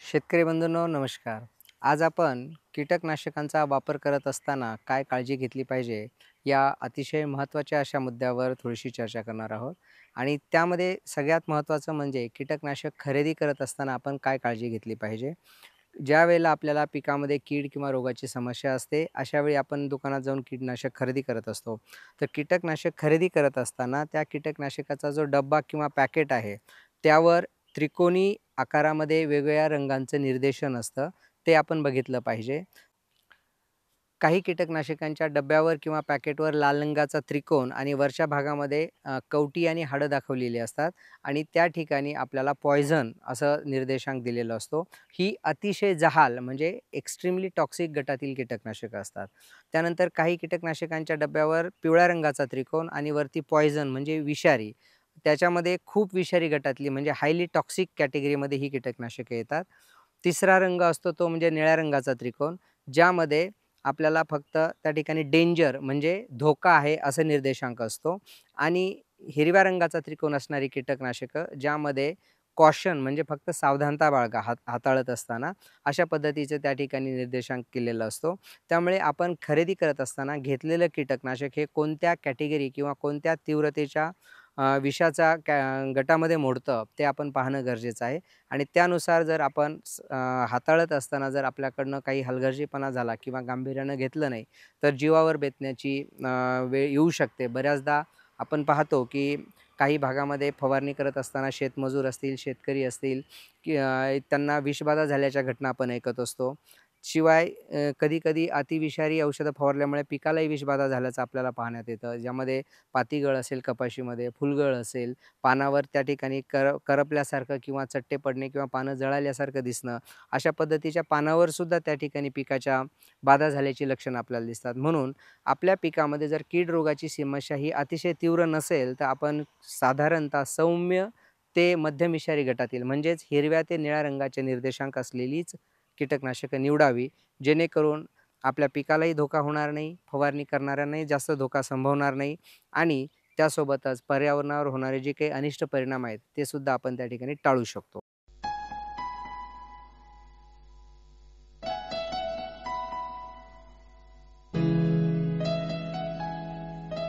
शेतकरी बंधूंनो नमस्कार. आज आपण कीटकनाशकांचा वापर करत असताना काय काळजी घेतली पाहिजे, या अतिशय महत्त्वाच्या अशा मुद्द्यावर थोडीशी चर्चा करणार आहोत. आणि त्यामध्ये सगळ्यात महत्त्वाचं म्हणजे कीटकनाशक खरेदी करत असताना आपण काय काळजी घेतली पाहिजे. ज्यावेळेला आपल्याला पिकामध्ये कीड किंवा रोगाची समस्या असते, अशावेळी आपण दुकानात जाऊन कीटकनाशक खरेदी करत असतो. तर कीटकनाशक खरेदी करत असताना त्या कीटकनाशकाचा जो डब्बा किंवा पॅकेट आहे, त्यावर त्रिकोणी आकारामध्ये वेगवेगळ्या रंगांचं निर्देशन असतं, ते आपण बघितलं पाहिजे. काही कीटकनाशकांच्या डब्यावर किंवा पॅकेटवर लाल रंगाचा त्रिकोण आणि वरच्या भागामध्ये कवटी आणि हाडं दाखवलेली असतात आणि त्या ठिकाणी आपल्याला पॉयझन असं निर्देशांक दिलेला असतो. ही अतिशय जहाल म्हणजे एक्स्ट्रीमली टॉक्सिक गटातील कीटकनाशकं असतात. त्यानंतर काही कीटकनाशकांच्या डब्यावर पिवळ्या रंगाचा त्रिकोण आणि वरती पॉयझन म्हणजे विषारी. त्याच्यामध्ये खूप विषारी गटातली म्हणजे हायली टॉक्सिक कॅटेगरीमध्ये ही कीटकनाशके येतात. तिसरा रंग असतो तो म्हणजे निळ्या रंगाचा त्रिकोण, ज्यामध्ये आपल्याला फक्त त्या ठिकाणी डेंजर म्हणजे धोका आहे असं निर्देशांक असतो आणि हिरव्या रंगाचा त्रिकोण असणारी कीटकनाशकं ज्यामध्ये कॉशन म्हणजे फक्त सावधानता बाळगा हाताळत असताना अशा पद्धतीचे त्या ठिकाणी निर्देशांक केलेला असतो. त्यामुळे आपण खरेदी करत असताना घेतलेलं कीटकनाशक हे कोणत्या कॅटेगरी किंवा कोणत्या तीव्रतेच्या विषाच्या गटामध्ये मोडतं ते आपण पाहणं गरजेचं आहे. आणि त्यानुसार जर आपण हाताळत असताना जर आपल्याकडनं काही हलगर्जीपणा झाला किंवा गांभीर्यानं घेतलं नाही, तर जीवावर बेतण्याची वेळ येऊ शकते. बऱ्याचदा आपण पाहतो, की काही भागामध्ये फवारणी करत असताना शेतमजूर असतील, शेतकरी असतील, की त्यांना विषबाधा झाल्याच्या घटना आपण ऐकत असतो. शिवाय कधी-कधी अतिविषारी औषधं फवारल्यामुळे पिकालाही विषबाधा झाल्याचं आपल्याला पाहण्यात येतं. ज्यामध्ये पातीगळ असेल कपाशीमध्ये, फुलगळ असेल, पानावर त्या ठिकाणी करपल्यासारखं किंवा चट्टे पडणे किंवा पानं जळाल्यासारखं दिसणं, अशा पद्धतीच्या पानावर सुद्धा त्या ठिकाणी पिकाच्या बाधा झाल्याची लक्षणं आपल्याला दिसतात. म्हणून आपल्या पिकामध्ये जर कीड रोगाची समस्या ही अतिशय तीव्र नसेल, तर आपण साधारणतः सौम्य ते मध्यम विषारी गटातील म्हणजेच हिरव्या ते निळ्या रंगाचे निर्देशांक असलेलीच कीटकनाशकं निवडावी. जेणेकरून आपल्या पिकालाही धोका होणार नाही, फवारणी करणाऱ्यांनाही जास्त धोका संभवणार नाही आणि त्यासोबतच पर्यावरणावर होणारे जे काही अनिष्ट परिणाम आहेत, ते सुद्धा आपण त्या ठिकाणी टाळू शकतो.